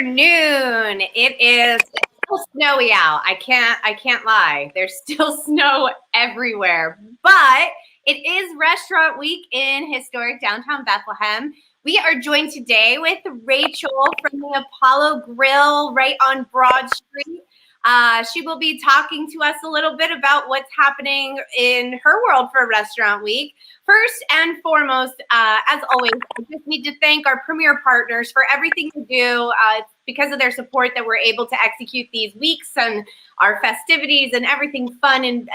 afternoon. It is still snowy out. I can't lie. There's still snow everywhere. But it is Restaurant Week in historic downtown Bethlehem. We are joined today with Rachel from the Apollo Grill right on Broad Street. She will be talking to us a little bit about what's happening in her world for Restaurant Week. First and foremost, as always, I just need to thank our premier partners for everything they do. It's because of their support that we're able to execute these weeks and our festivities and everything fun in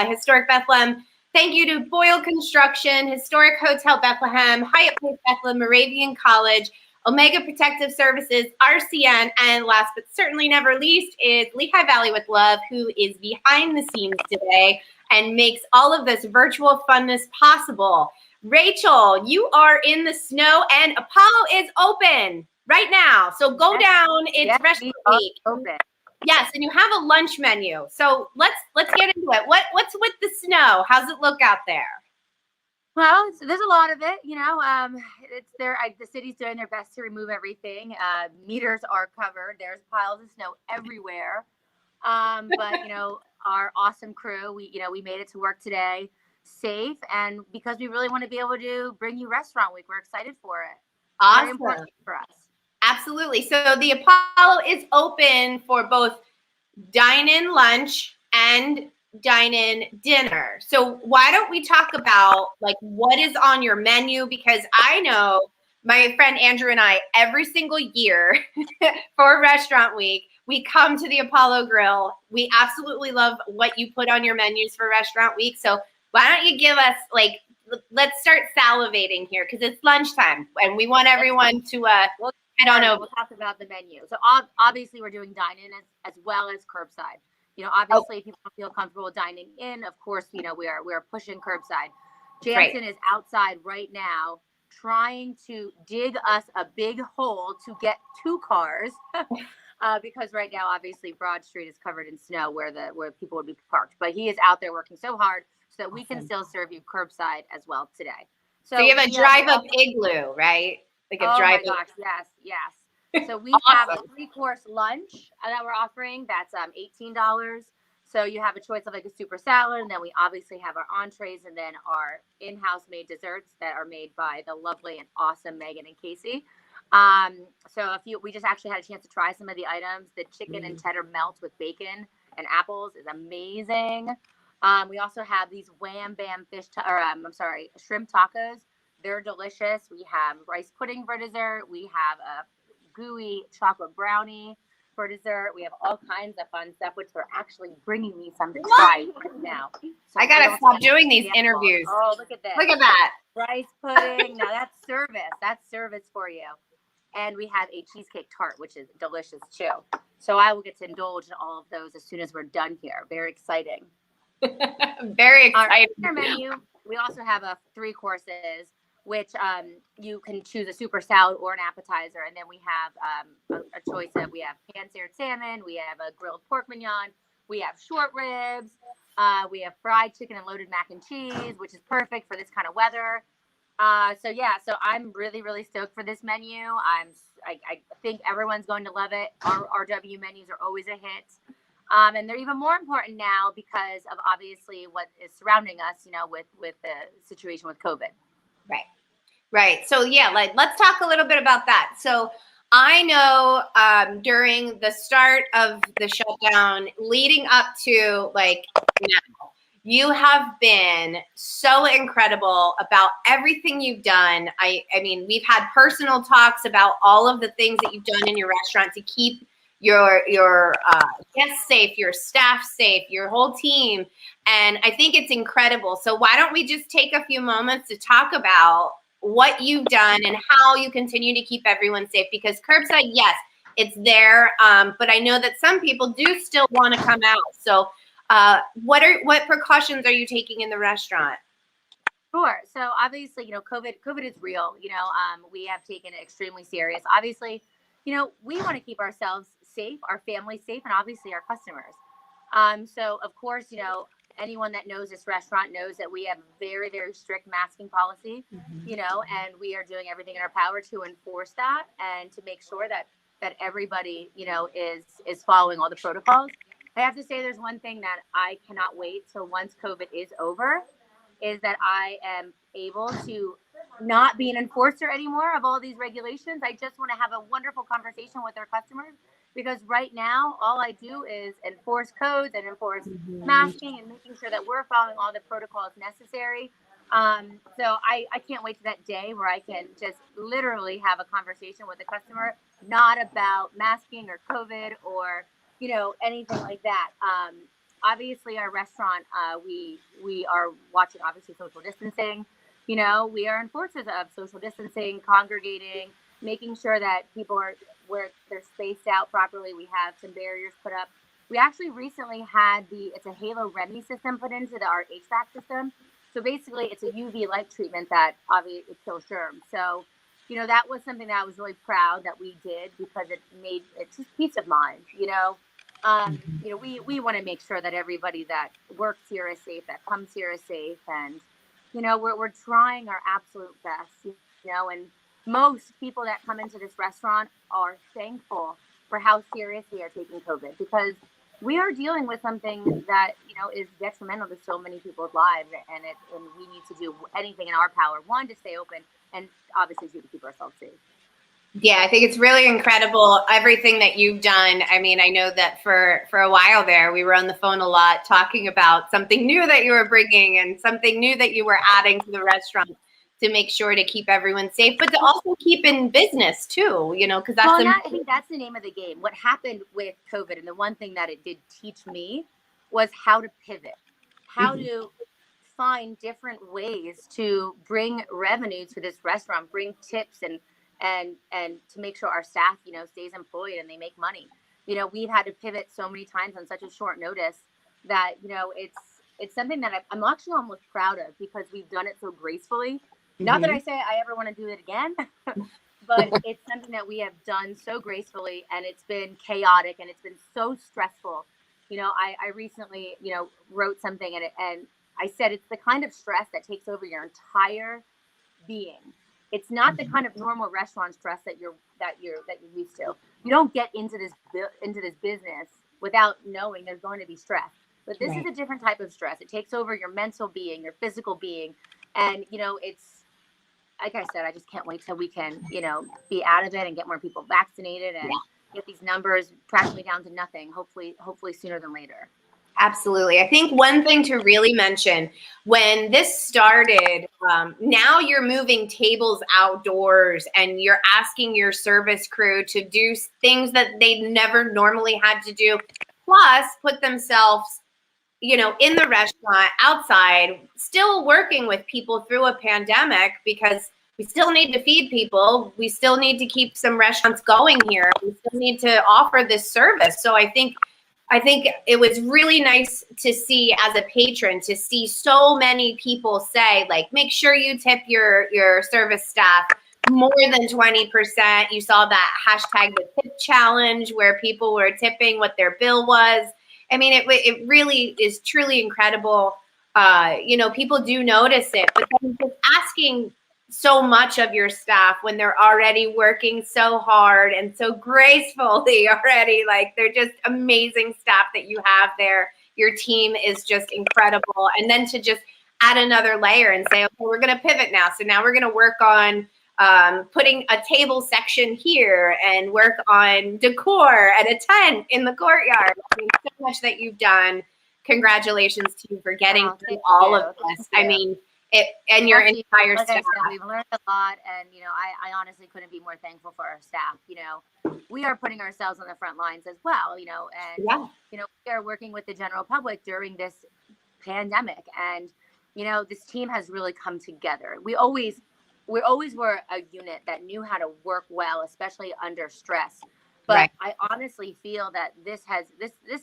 historic Bethlehem. Thank you to Boyle Construction, Historic Hotel Bethlehem, Hyatt Place Bethlehem, Moravian College, Omega Protective Services, RCN, and last but certainly never least is Lehigh Valley with Love, who is behind the scenes today and makes all of this virtual funness possible. Rachel, you are in the snow and Apollo is open right now. So go down. It's Restaurant Week. Open. Yes, and you have a lunch menu. So let's get into it. What's with the snow? How's it look out there? Well, there's a lot of it, it's there. The city's doing their best to remove everything. Meters are covered. There's piles of snow everywhere. But our awesome crew, we made it to work today safe, and because we really want to be able to bring you Restaurant Week, we're excited for it. Awesome. Very important for us. Absolutely. So the Apollo is open for both dine-in lunch and dine-in dinner. So why don't we talk about what is on your menu? Because I know my friend Andrew and I, every single year for Restaurant Week, we come to the Apollo Grill. We absolutely love what you put on your menus for Restaurant Week. So why don't you give us let's start salivating here because it's lunchtime and we want everyone to head on over. We'll talk about the menu. So obviously we're doing dine-in as well as curbside. Obviously, if you don't feel comfortable dining in, of course, we are pushing curbside. Jansen is outside right now trying to dig us a big hole to get two cars because right now, obviously, Broad Street is covered in snow where people would be parked. But he is out there working so hard so that we can still serve you curbside as well today. So you have a drive-up igloo, right? My gosh, yes. So we have a 3-course lunch that we're offering. That's $18. So you have a choice of a super salad, and then we obviously have our entrees, and then our in-house made desserts that are made by the lovely and awesome Megan and Casey. We just actually had a chance to try some of the items. The chicken and cheddar melt with bacon and apples is amazing. We also have these Wham Bam shrimp tacos. They're delicious. We have rice pudding for dessert. We have a gooey chocolate brownie for dessert. We have all kinds of fun stuff, which they're actually bringing me some to try right now. So I gotta stop doing these interviews. Oh, look at this. Look at that. Rice pudding. Now that's service. That's service for you. And we have a cheesecake tart, which is delicious too. So I will get to indulge in all of those as soon as we're done here. Very exciting. Very exciting. Our menu, we also have 3 courses, which you can choose a super salad or an appetizer. And then we have a choice of, we have pan-seared salmon, we have a grilled pork mignon, we have short ribs, we have fried chicken and loaded mac and cheese, which is perfect for this kind of weather. So I'm really, really stoked for this menu. I think everyone's going to love it. Our RW menus are always a hit. And they're even more important now because of obviously what is surrounding us, with the situation with COVID. Right. So let's talk a little bit about that. So I know during the start of the shutdown, leading up to now, you have been so incredible about everything you've done. I mean, we've had personal talks about all of the things that you've done in your restaurant to keep your guests safe, your staff safe, your whole team. And I think it's incredible. So why don't we just take a few moments to talk about what you've done and how you continue to keep everyone safe? Because curbside, yes, it's there. But I know that some people do still want to come out. So what precautions are you taking in the restaurant? Sure. So obviously, COVID is real. We have taken it extremely serious. Obviously, we want to keep ourselves safe, our families safe, and obviously our customers. So of course, anyone that knows this restaurant knows that we have a very, very strict masking policy, and we are doing everything in our power to enforce that and to make sure that that everybody, is following all the protocols. I have to say there's one thing that I cannot wait till once COVID is over, is that I am able to not be an enforcer anymore of all these regulations. I just want to have a wonderful conversation with our customers, because right now all I do is enforce codes and enforce masking and making sure that we're following all the protocols necessary. So I can't wait to that day where I can just literally have a conversation with the customer, not about masking or COVID or, anything like that. Obviously our restaurant, we are watching obviously social distancing. We are enforcers of social distancing, congregating, making sure that people are where they're spaced out properly. We have some barriers put up. We actually recently had it's a Halo Remy system put into our HVAC system. So basically it's a UV light treatment that obviously it kills germs. So, that was something that I was really proud that we did, because it made it just peace of mind, we want to make sure that everybody that works here is safe, that comes here is safe. And, we're trying our absolute best, and most people that come into this restaurant are thankful for how serious we are taking COVID, because we are dealing with something that, is detrimental to so many people's lives. And we need to do anything in our power, one, to stay open, and obviously two, to keep ourselves safe. Yeah, I think it's really incredible, everything that you've done. I mean, I know that for a while there, we were on the phone a lot talking about something new that you were bringing and something new that you were adding to the restaurant to make sure to keep everyone safe, but to also keep in business too, because that's I think that's the name of the game. What happened with COVID, and the one thing that it did teach me, was how to pivot, how to find different ways to bring revenue to this restaurant, bring tips and to make sure our staff, stays employed and they make money. We've had to pivot so many times on such a short notice that, it's something that I'm actually almost proud of, because we've done it so gracefully. Not that I say I ever want to do it again, but it's something that we have done so gracefully, and it's been chaotic and it's been so stressful. I recently, wrote something and I said, it's the kind of stress that takes over your entire being. It's not the kind of normal restaurant stress that you're used to. You don't get into this business without knowing there's going to be stress. But this is a different type of stress. It takes over your mental being, your physical being, and it's, like I said, I just can't wait till we can, be out of it and get more people vaccinated and get these numbers practically down to nothing. Hopefully sooner than later. Absolutely. I think one thing to really mention, when this started, now you're moving tables outdoors and you're asking your service crew to do things that they never normally had to do, plus put themselves, in the restaurant, outside, still working with people through a pandemic, because we still need to feed people. We still need to keep some restaurants going here. We still need to offer this service. So I think it was really nice to see, as a patron, to see so many people say, like, make sure you tip your service staff more than 20%. You saw that hashtag the tip challenge, where people were tipping what their bill was. I mean, it really is truly incredible. People do notice it, but then just asking so much of your staff when they're already working so hard and so gracefully already, like, they're just amazing staff that you have there. Your team is just incredible. And then to just add another layer and say, okay, we're going to pivot now. So now we're going to work on putting a table section here and work on decor and a tent in the courtyard. I mean, so much that you've done. Congratulations to you for getting through all of this. I mean, and your entire staff. We've learned a lot, and I honestly couldn't be more thankful for our staff. We are putting ourselves on the front lines as well, and we are working with the general public during this pandemic, and this team has really come together. We always were a unit that knew how to work well, especially under stress. But I honestly feel that this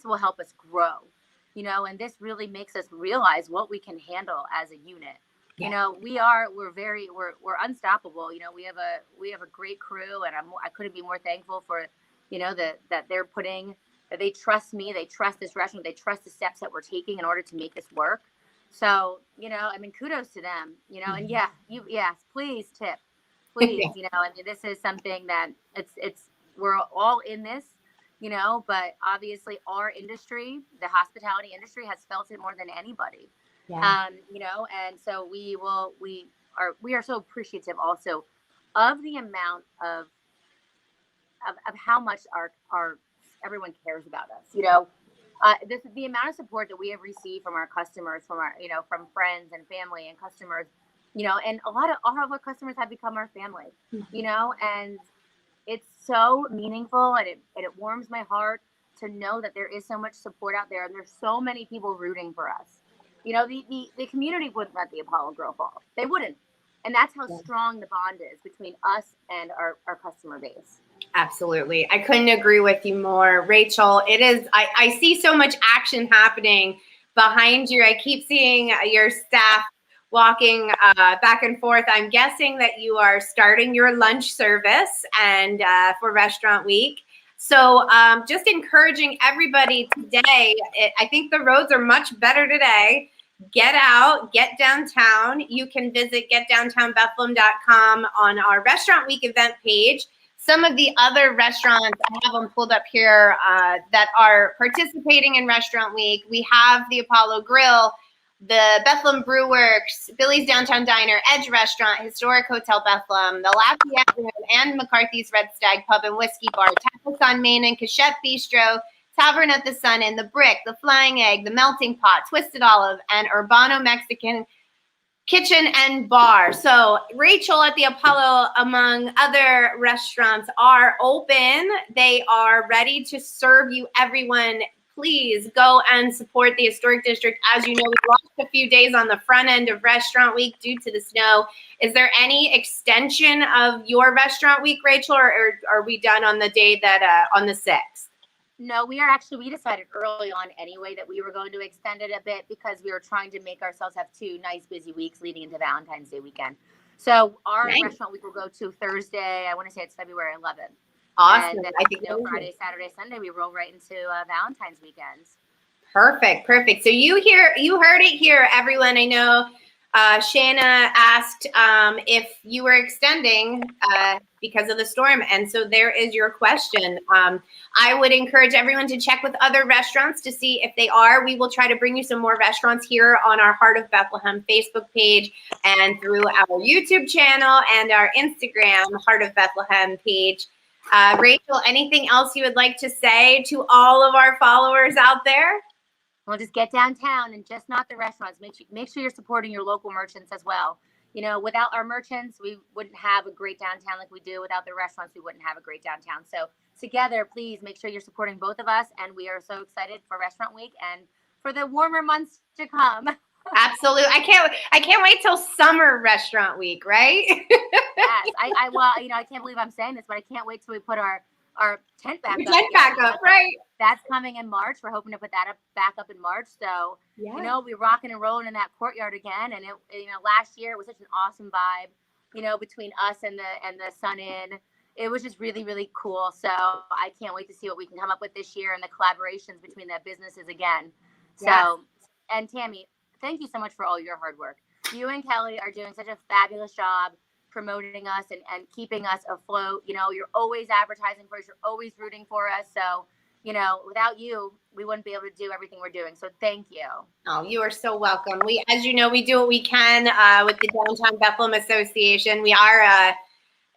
will help us grow, and this really makes us realize what we can handle as a unit. We're unstoppable. We have a great crew, and I couldn't be more thankful for, that they trust me, they trust this restaurant, they trust the steps that we're taking in order to make this work. So, kudos to them, and yes, please tip, please, this is something that it's we're all in this, but obviously our industry, the hospitality industry, has felt it more than anybody. Yeah. And so we are so appreciative also of the amount of how much our everyone cares about us. This is the amount of support that we have received from our customers, from our, from friends and family and customers, and a lot of our customers have become our family, and it's so meaningful, and it warms my heart to know that there is so much support out there, and there's so many people rooting for us. The community wouldn't let the Apollo Grill fall. They wouldn't. And that's how strong the bond is between us and our customer base. Absolutely. I couldn't agree with you more, Rachel. It is, I see so much action happening behind you. I keep seeing your staff walking back and forth. I'm guessing that you are starting your lunch service and for Restaurant Week. So just encouraging everybody today. I think the roads are much better today. Get out, get downtown. You can visit getdowntownbethlehem.com on our Restaurant Week event page. Some of the other restaurants, I have them pulled up here that are participating in Restaurant Week. We have the Apollo Grill, the Bethlehem Brew Works, Billy's Downtown Diner, Edge Restaurant, Historic Hotel Bethlehem, the Lafayette Room, and McCarthy's Red Stag Pub and Whiskey Bar, Tacos on Main and Cachette Bistro, Tavern at the Sun and the Brick, the Flying Egg, the Melting Pot, Twisted Olive, and Urbano Mexican Kitchen and Bar. So Rachel at the Apollo, among other restaurants, are open. They are ready to serve you, everyone. Please go and support the Historic District. As you know, we lost a few days on the front end of Restaurant Week due to the snow. Is there any extension of your Restaurant Week, Rachel, or are we done on the day that on the 6th? No, we decided early on anyway that we were going to extend it a bit because we were trying to make ourselves have 2 nice busy weeks leading into Valentine's Day weekend. So our Restaurant Week will go to Thursday. I want to say it's February 11th. Awesome. And then, Friday, Saturday, Sunday, we roll right into Valentine's weekends. Perfect. So you heard it here, everyone. I know Shanna asked if you were extending because of the storm. And so there is your question. I would encourage everyone to check with other restaurants to see if they are. We will try to bring you some more restaurants here on our Heart of Bethlehem Facebook page and through our YouTube channel and our Instagram Heart of Bethlehem page. Rachel, anything else you would like to say to all of our followers out there? Well, just get downtown and just not the restaurants. Make sure you're supporting your local merchants as well. Without our merchants, we wouldn't have a great downtown like we do. Without the restaurants, we wouldn't have a great downtown. So together, please make sure you're supporting both of us. And we are so excited for Restaurant Week and for the warmer months to come. Absolutely. I can't wait till summer Restaurant Week, right? Yes. I can't believe I'm saying this, but I can't wait till we put our tent back up. Tent back up, right? That's coming in March. We're hoping to put that back up in March. So, we're rocking and rolling in that courtyard again. And last year it was such an awesome vibe, between us and the Sun Inn. It was just really, really cool. So I can't wait to see what we can come up with this year and the collaborations between the businesses again. Yes. So, and Tammy, thank you so much for all your hard work. You and Kelly are doing such a fabulous job promoting us and keeping us afloat. You're always advertising for us. You're always rooting for us. So, without you, we wouldn't be able to do everything we're doing. So thank you. Oh, you are so welcome. As you know, we do what we can with the Downtown Bethlehem Association. We are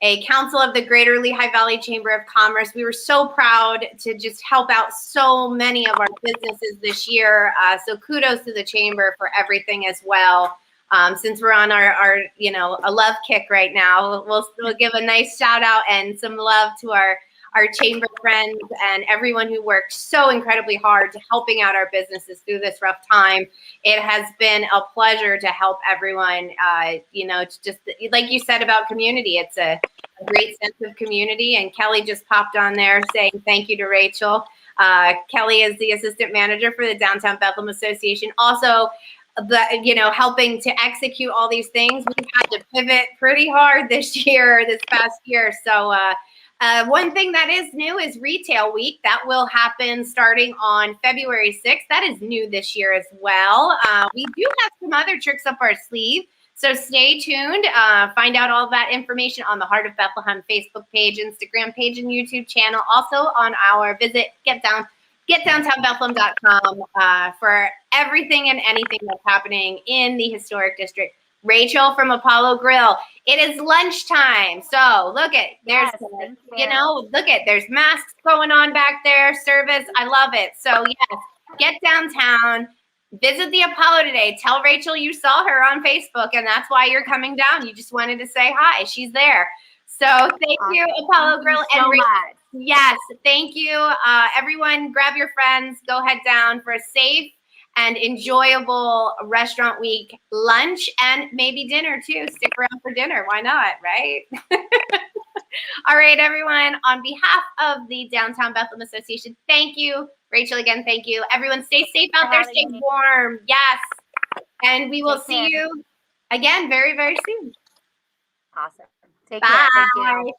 a council of the Greater Lehigh Valley Chamber of Commerce. We were so proud to just help out so many of our businesses this year. So kudos to the chamber for everything as well. Since we're on our a love kick right now, we'll give a nice shout out and some love to our chamber friends and everyone who worked so incredibly hard to helping out our businesses through this rough time. It has been a pleasure to help everyone. It's just like you said about community. It's a great sense of community. And Kelly just popped on there saying thank you to Rachel. Kelly is the assistant manager for the Downtown Bethlehem Association. Also, helping to execute all these things. We've had to pivot pretty hard this past year. So one thing that is new is Retail Week. That will happen starting on February 6th. That is new this year as well. We do have some other tricks up our sleeve. So stay tuned. Find out all that information on the Heart of Bethlehem Facebook page, Instagram page, and YouTube channel. Also on our visit, getdowntownbethlehem.com for everything and anything that's happening in the historic district. Rachel from Apollo Grill. It is lunchtime. So look at, there's, there's masks going on back there, service. I love it. So yes, get downtown. Visit the Apollo today. Tell Rachel you saw her on Facebook, and that's why you're coming down. You just wanted to say hi. She's there. So thank you, Apollo Grill. So much. Yes, thank you. Everyone, grab your friends. Go head down for a safe and enjoyable restaurant week lunch and maybe dinner too. Stick around for dinner. Why not, right? All right, everyone. On behalf of the Downtown Bethlehem Association, thank you. Rachel, again, thank you. Everyone, stay safe out there. Stay warm. Yes. And we will see you again very, very soon. Awesome. Take care. Thank you.